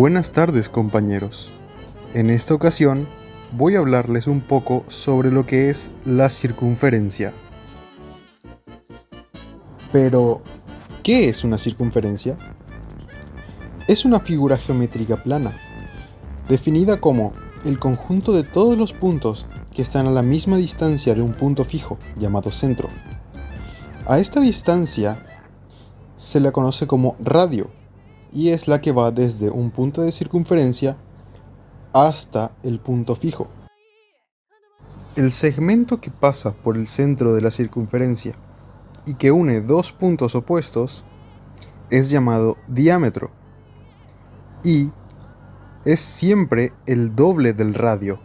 Buenas tardes, compañeros. En esta ocasión voy a hablarles un poco sobre lo que es la circunferencia. Pero, ¿qué es una circunferencia? Es una figura geométrica plana, definida como el conjunto de todos los puntos que están a la misma distancia de un punto fijo, llamado centro. A esta distancia se la conoce como radio, y es la que va desde un punto de circunferencia hasta el punto fijo. El segmento que pasa por el centro de la circunferencia y que une dos puntos opuestos es llamado diámetro y es siempre el doble del radio.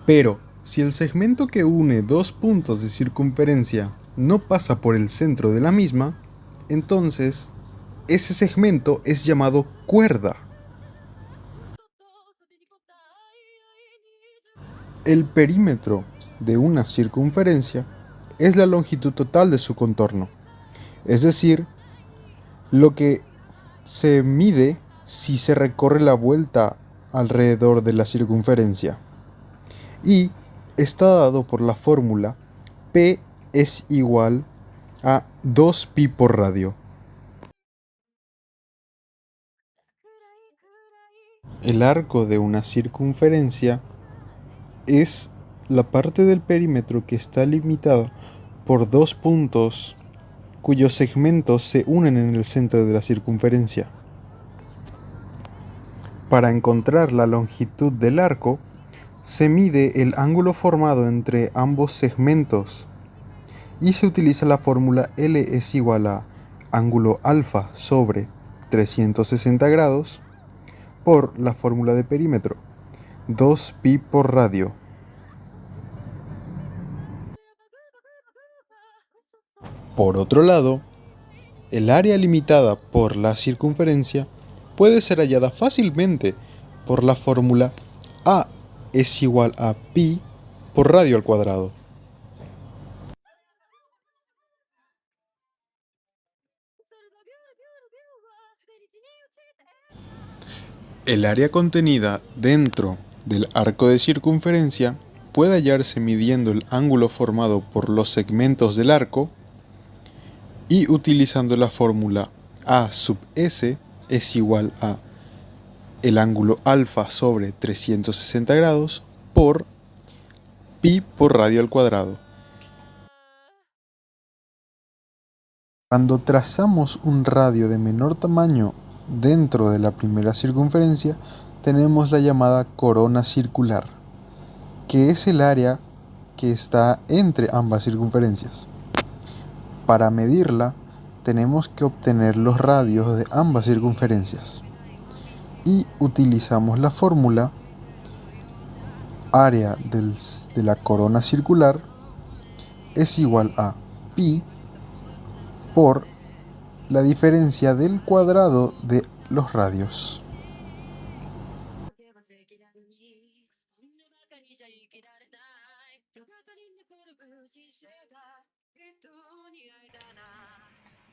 Pero si el segmento que une dos puntos de circunferencia no pasa por el centro de la misma, entonces ese segmento es llamado cuerda. El perímetro de una circunferencia es la longitud total de su contorno, es decir, lo que se mide si se recorre la vuelta alrededor de la circunferencia. Y está dado por la fórmula P es igual a 2pi por radio. El arco de una circunferencia es la parte del perímetro que está limitada por dos puntos cuyos segmentos se unen en el centro de la circunferencia. Para encontrar la longitud del arco, se mide el ángulo formado entre ambos segmentos y se utiliza la fórmula L es igual a ángulo alfa sobre 360 grados por la fórmula de perímetro, 2pi por radio. Por otro lado, el área limitada por la circunferencia puede ser hallada fácilmente por la fórmula A es igual a pi por radio al cuadrado. El área contenida dentro del arco de circunferencia puede hallarse midiendo el ángulo formado por los segmentos del arco y utilizando la fórmula A sub s es igual a el ángulo alfa sobre 360 grados por pi por radio al cuadrado. Cuando trazamos un radio de menor tamaño dentro de la primera circunferencia, tenemos la llamada corona circular, que es el área que está entre ambas circunferencias. Para medirla, tenemos que obtener los radios de ambas circunferencias y utilizamos la fórmula área de la corona circular es igual a pi por la diferencia del cuadrado de los radios.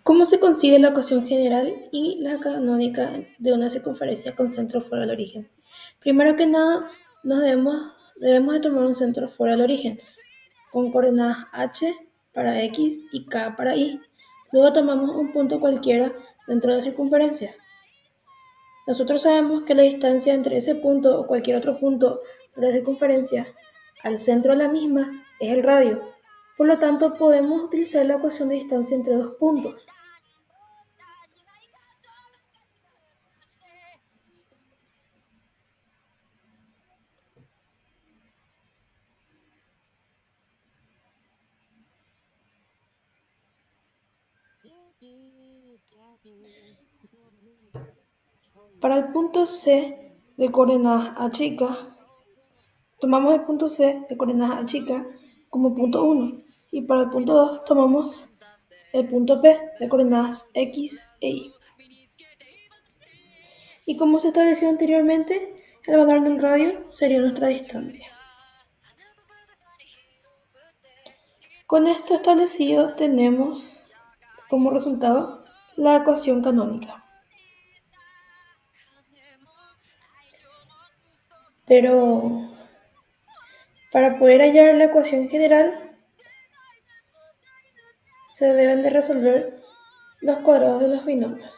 ¿Cómo se consigue la ecuación general y la canónica de una circunferencia con centro fuera del origen? Primero que nada, debemos de tomar un centro fuera del origen, con coordenadas h para x y k para y. Luego tomamos un punto cualquiera dentro de la circunferencia. Nosotros sabemos que la distancia entre ese punto o cualquier otro punto de la circunferencia al centro de la misma es el radio. Por lo tanto, podemos utilizar la ecuación de distancia entre dos puntos. Para el punto C de coordenadas a chica, tomamos el punto C de coordenadas a chica como punto 1 y para el punto 2 tomamos el punto P de coordenadas X e Y. Y como se estableció anteriormente, el valor del radio sería nuestra distancia. Con esto establecido tenemos como resultado la ecuación canónica. Pero para poder hallar la ecuación general se deben de resolver los cuadrados de los binomios.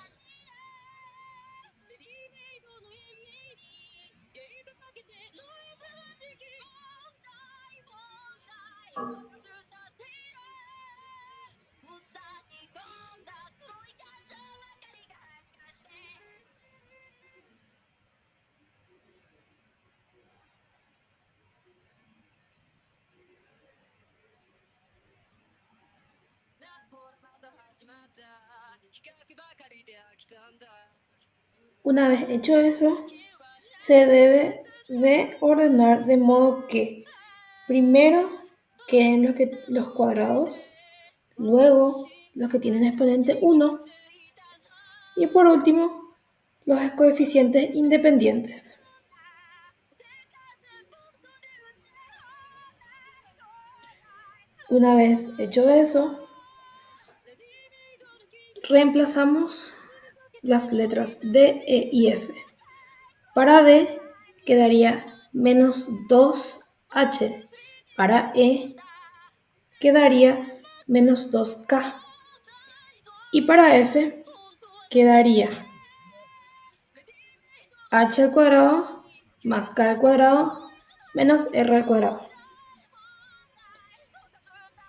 Una vez hecho eso, se debe de ordenar de modo que primero queden los cuadrados, luego los que tienen exponente 1 y por último los coeficientes independientes. Una vez hecho eso, reemplazamos las letras D, E y F. Para D quedaría menos 2H. Para E quedaría menos 2K. Y para F quedaría H al cuadrado más K al cuadrado menos R al cuadrado.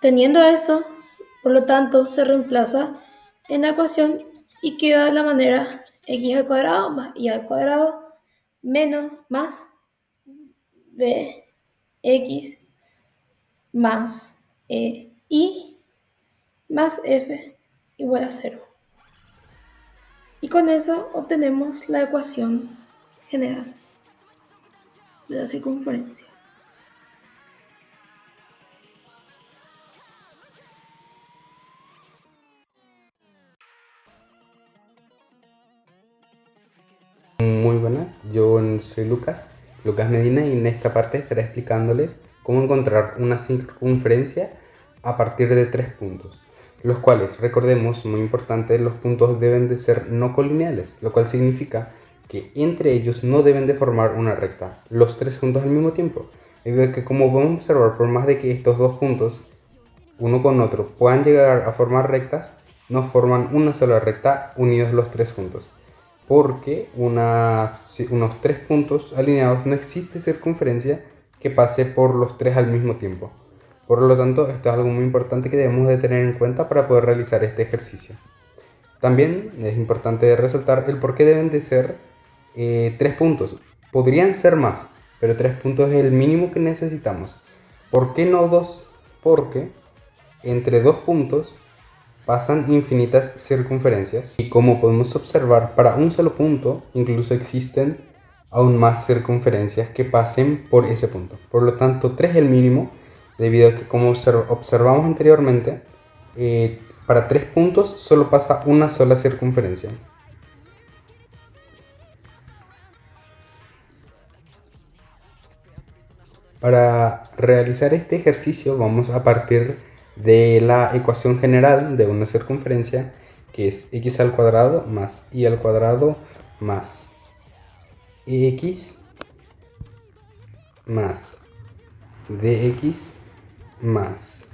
Teniendo eso, por lo tanto, se reemplaza en la ecuación y queda de la manera x al cuadrado más y al cuadrado menos más de x más y más f igual a 0. Y con eso obtenemos la ecuación general de la circunferencia. Muy buenas, yo soy Lucas Medina, y en esta parte estaré explicándoles cómo encontrar una circunferencia a partir de 3 puntos, los cuales, recordemos, muy importante, los puntos deben de ser no colineales, lo cual significa que entre ellos no deben de formar una recta, los 3 juntos al mismo tiempo, debido a que, como podemos observar, por más de que estos dos puntos, uno con otro, puedan llegar a formar rectas, no forman una sola recta unidos los 3 juntos, porque unos 3 puntos alineados no existe circunferencia que pase por los 3 al mismo tiempo. Por lo tanto, esto es algo muy importante que debemos de tener en cuenta para poder realizar este ejercicio. También es importante resaltar el por qué deben de ser 3 puntos. Podrían ser más, pero 3 puntos es el mínimo que necesitamos. ¿Por qué no 2? Porque entre 2 puntos pasan infinitas circunferencias, y como podemos observar, para un solo punto incluso existen aún más circunferencias que pasen por ese punto. Por lo tanto, 3 es el mínimo, debido a que, como observamos anteriormente, para 3 puntos solo pasa una sola circunferencia. Para realizar este ejercicio vamos a partir de la ecuación general de una circunferencia, que es x al cuadrado más y al cuadrado más x más dx más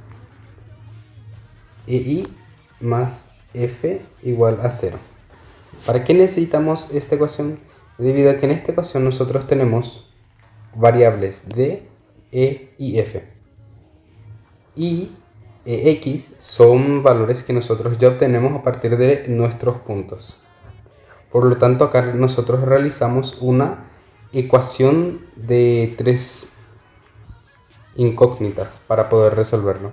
y más f igual a 0. ¿Para qué necesitamos esta ecuación? Debido a que en esta ecuación nosotros tenemos variables d, e y f. Y x son valores que nosotros ya obtenemos a partir de nuestros puntos. Por lo tanto, acá nosotros realizamos una ecuación de 3 incógnitas para poder resolverlo.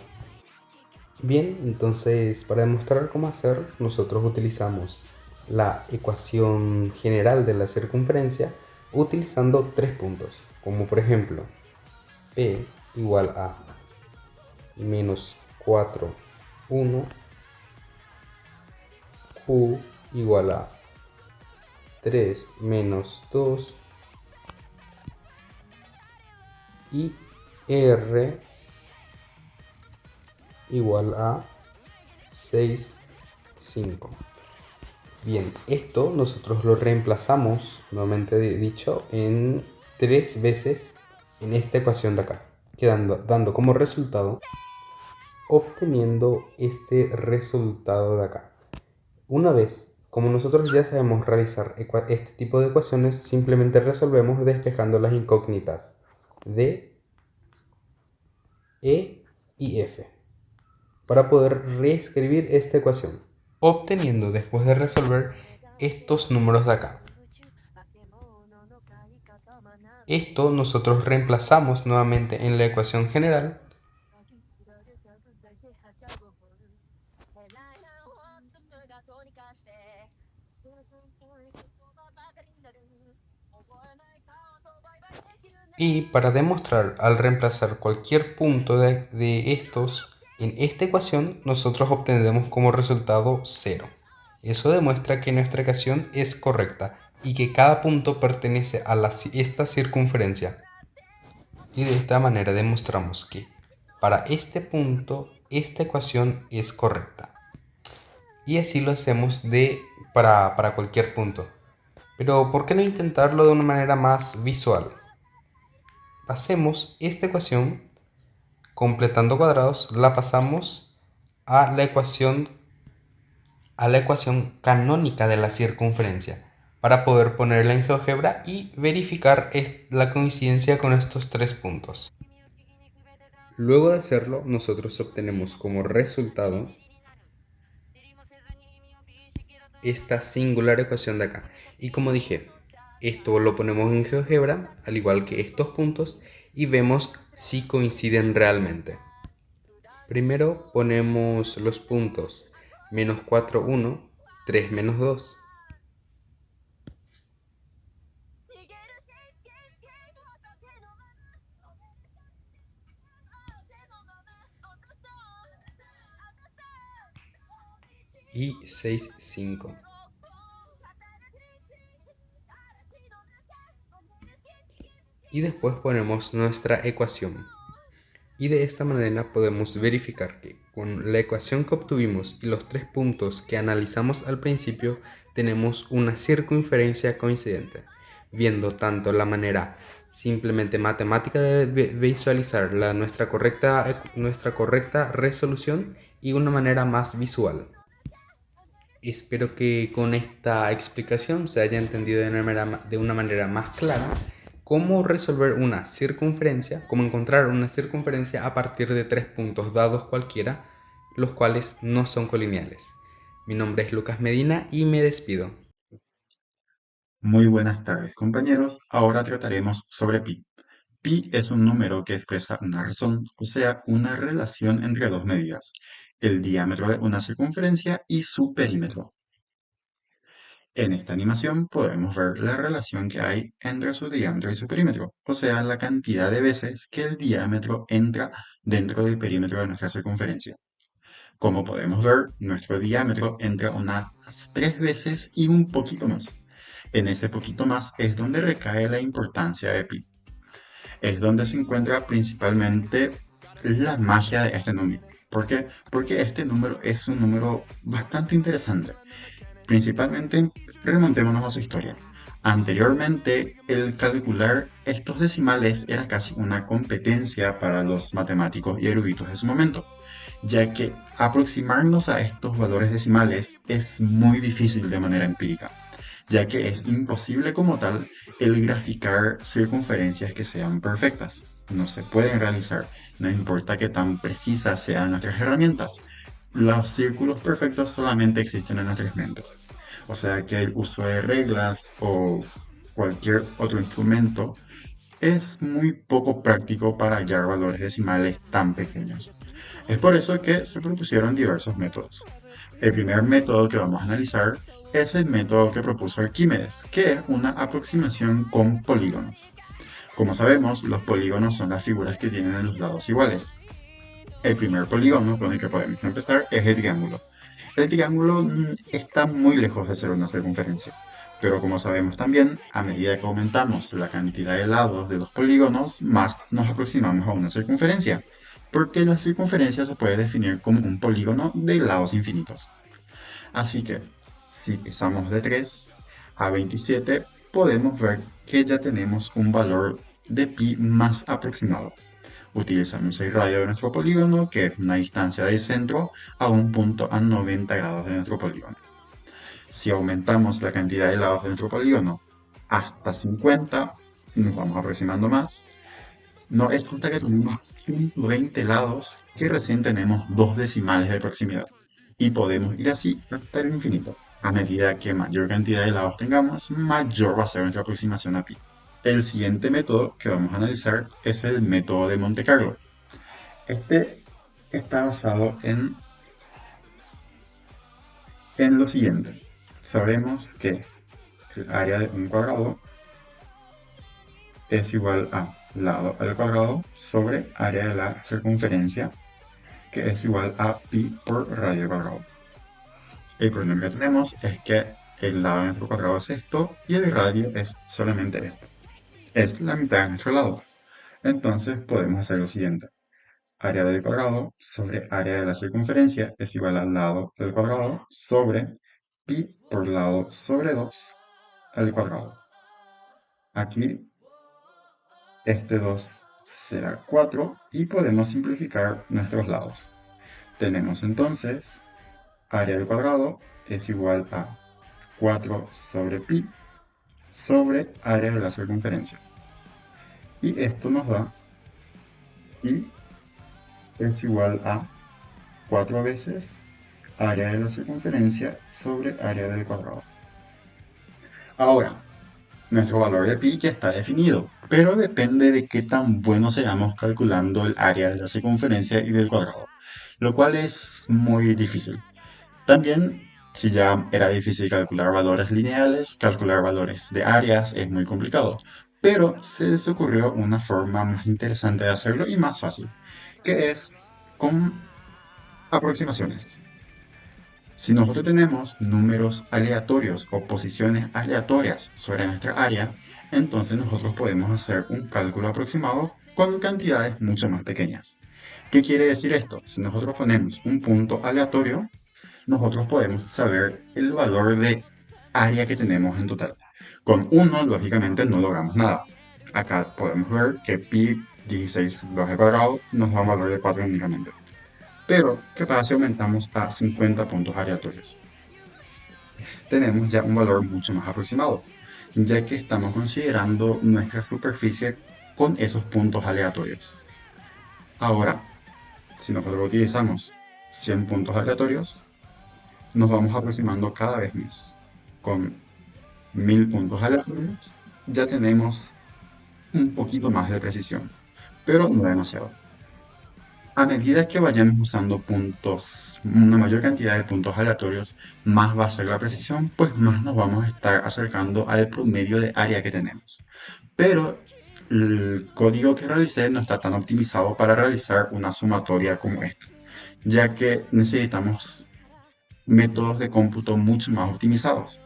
Bien, entonces, para demostrar cómo hacer, nosotros utilizamos la ecuación general de la circunferencia utilizando 3 puntos, como por ejemplo P igual a menos 4, 1, Q igual a 3 menos 2 y R igual a 6, 5. Bien, esto nosotros lo reemplazamos, nuevamente dicho, en 3 veces en esta ecuación de acá, dando como resultado, obteniendo este resultado de acá. Una vez, como nosotros ya sabemos realizar este tipo de ecuaciones, simplemente resolvemos despejando las incógnitas D, E y F para poder reescribir esta ecuación, obteniendo después de resolver estos números de acá. Esto nosotros reemplazamos nuevamente en la ecuación general y para demostrar al reemplazar cualquier punto de estos en esta ecuación, nosotros obtendremos como resultado 0. Eso demuestra que nuestra ecuación es correcta y que cada punto pertenece a esta circunferencia. Y de esta manera demostramos que para este punto esta ecuación es correcta. Y así lo hacemos para cualquier punto. Pero ¿por qué no intentarlo de una manera más visual? Hacemos esta ecuación completando cuadrados, la pasamos a la ecuación canónica de la circunferencia para poder ponerla en GeoGebra y verificar la coincidencia con estos 3 puntos. Luego de hacerlo, nosotros obtenemos como resultado esta singular ecuación de acá. Y como dije, esto lo ponemos en GeoGebra, al igual que estos puntos, y vemos si coinciden realmente. Primero ponemos los puntos menos 4, 1, 3, menos 2. Y 6, 5. Y después ponemos nuestra ecuación. Y de esta manera podemos verificar que con la ecuación que obtuvimos y los 3 puntos que analizamos al principio, tenemos una circunferencia coincidente, viendo tanto la manera simplemente matemática de visualizar nuestra correcta resolución y una manera más visual. Espero que con esta explicación se haya entendido de una manera más clara cómo resolver una circunferencia, cómo encontrar una circunferencia a partir de 3 puntos dados cualquiera, los cuales no son colineales. Mi nombre es Lucas Medina y me despido. Muy buenas tardes, compañeros. Ahora trataremos sobre pi. Pi es un número que expresa una razón, o sea, una relación entre dos medidas, el diámetro de una circunferencia y su perímetro. En esta animación podemos ver la relación que hay entre su diámetro y su perímetro, o sea, la cantidad de veces que el diámetro entra dentro del perímetro de nuestra circunferencia. Como podemos ver, nuestro diámetro entra unas 3 veces y un poquito más. En ese poquito más es donde recae la importancia de pi. Es donde se encuentra principalmente la magia de este número. ¿Por qué? Porque este número es un número bastante interesante. Principalmente, remontémonos a su historia. Anteriormente, el calcular estos decimales era casi una competencia para los matemáticos y eruditos de su momento, ya que aproximarnos a estos valores decimales es muy difícil de manera empírica, ya que es imposible como tal el graficar circunferencias que sean perfectas. No se pueden realizar, no importa qué tan precisas sean nuestras herramientas. Los círculos perfectos solamente existen en nuestras mentes. O sea que el uso de reglas o cualquier otro instrumento es muy poco práctico para hallar valores decimales tan pequeños. Es por eso que se propusieron diversos métodos. El primer método que vamos a analizar es el método que propuso Arquímedes, que es una aproximación con polígonos. Como sabemos, los polígonos son las figuras que tienen los lados iguales. El primer polígono con el que podemos empezar es el triángulo. El triángulo está muy lejos de ser una circunferencia, pero como sabemos también, a medida que aumentamos la cantidad de lados de los polígonos, más nos aproximamos a una circunferencia. porque la circunferencia se puede definir como un polígono de lados infinitos. Así que, si pasamos de 3 a 27, podemos ver que ya tenemos un valor de pi más aproximado. Utilizamos el radio de nuestro polígono, que es una distancia del centro a un punto a 90 grados de nuestro polígono. Si aumentamos la cantidad de lados de nuestro polígono hasta 50, nos vamos aproximando más. Nos resulta que tenemos 120 lados, que recién tenemos 2 decimales de proximidad. Y podemos ir así hasta el infinito. A medida que mayor cantidad de lados tengamos, mayor va a ser nuestra aproximación a pi. El siguiente método que vamos a analizar es el método de Monte Carlo. Este está basado en lo siguiente. Sabemos que el área de un cuadrado es igual a lado al cuadrado sobre área de la circunferencia, que es igual a pi por radio al cuadrado. El problema que tenemos es que el lado de nuestro cuadrado es esto y el radio es solamente esto. Es la mitad de nuestro lado. Entonces podemos hacer lo siguiente. Área del cuadrado sobre área de la circunferencia es igual al lado del cuadrado sobre pi por lado sobre 2 al cuadrado. Aquí este 2 será 4 y podemos simplificar nuestros lados. Tenemos entonces área del cuadrado es igual a 4 sobre pi sobre área de la circunferencia. Y esto nos da pi es igual a 4 veces área de la circunferencia sobre área del cuadrado. Ahora, nuestro valor de pi ya está definido, pero depende de qué tan buenos seamos calculando el área de la circunferencia y del cuadrado, lo cual es muy difícil. También, si ya era difícil calcular valores lineales, calcular valores de áreas es muy complicado, pero se les ocurrió una forma más interesante de hacerlo y más fácil, que es con aproximaciones. Si nosotros tenemos números aleatorios o posiciones aleatorias sobre nuestra área, entonces nosotros podemos hacer un cálculo aproximado con cantidades mucho más pequeñas. ¿Qué quiere decir esto? Si nosotros ponemos un punto aleatorio, nosotros podemos saber el valor de área que tenemos en total. Con 1, lógicamente, no logramos nada. Acá podemos ver que pi 16² al cuadrado nos da un valor de 4 únicamente. Pero, ¿qué pasa si aumentamos a 50 puntos aleatorios? Tenemos ya un valor mucho más aproximado, ya que estamos considerando nuestra superficie con esos puntos aleatorios. Ahora, si nosotros utilizamos 100 puntos aleatorios, nos vamos aproximando cada vez más. Con 1000 puntos aleatorios, ya tenemos un poquito más de precisión, pero no demasiado. A medida que vayamos usando puntos, una mayor cantidad de puntos aleatorios, más va a ser la precisión, pues más nos vamos a estar acercando al promedio de área que tenemos. Pero el código que realicé no está tan optimizado para realizar una sumatoria como esta, ya que necesitamos métodos de cómputo mucho más optimizados.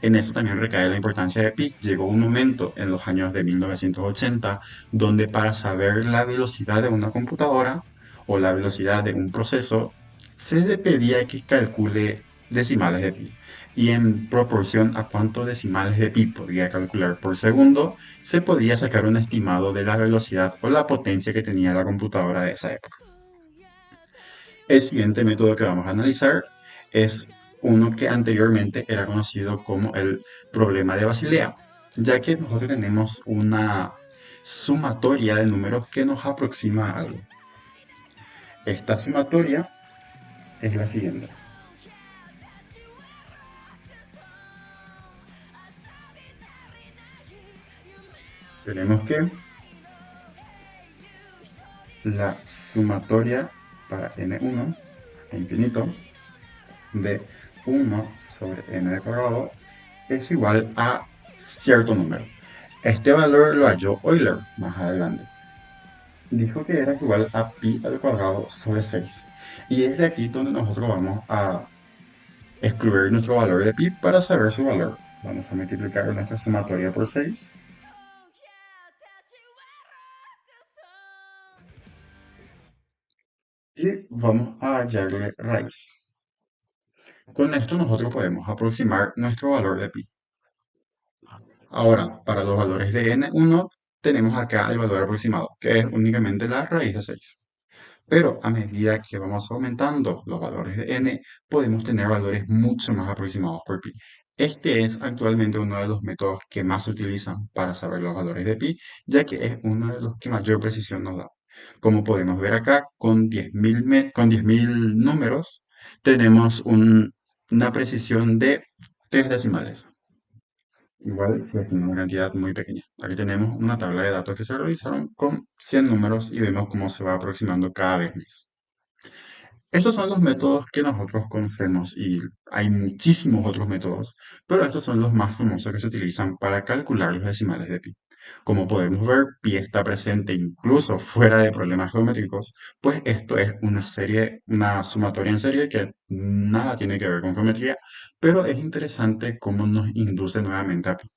En eso también recae la importancia de pi. Llegó un momento en los años de 1980 donde para saber la velocidad de una computadora o la velocidad de un proceso, se le pedía que calcule decimales de pi. Y en proporción a cuántos decimales de pi podía calcular por segundo, se podía sacar un estimado de la velocidad o la potencia que tenía la computadora de esa época. El siguiente método que vamos a analizar es uno que anteriormente era conocido como el problema de Basilea, ya que nosotros tenemos una sumatoria de números que nos aproxima a algo. Esta sumatoria es la siguiente. Tenemos que la sumatoria para n1 a infinito de 1 sobre n al cuadrado es igual a cierto número. Este valor lo halló Euler más adelante. Dijo que era igual a pi al cuadrado sobre 6. Y es de aquí donde nosotros vamos a excluir nuestro valor de pi para saber su valor. Vamos a multiplicar nuestra sumatoria por 6. y vamos a hallarle raíz. Con esto nosotros podemos aproximar nuestro valor de pi. Ahora, para los valores de n1, tenemos acá el valor aproximado, que es únicamente la raíz de 6. Pero a medida que vamos aumentando los valores de n, podemos tener valores mucho más aproximados por pi. Este es actualmente uno de los métodos que más se utilizan para saber los valores de pi, ya que es uno de los que mayor precisión nos da. Como podemos ver acá, con 10.000 números, tenemos una precisión de 3 decimales. Igual si es una cantidad muy pequeña. Aquí tenemos una tabla de datos que se realizaron con 100 números y vemos cómo se va aproximando cada vez más. Estos son los métodos que nosotros conocemos y hay muchísimos otros métodos, pero estos son los más famosos que se utilizan para calcular los decimales de pi. Como podemos ver, pi está presente incluso fuera de problemas geométricos, pues esto es una sumatoria en serie que nada tiene que ver con geometría, pero es interesante cómo nos induce nuevamente a pi.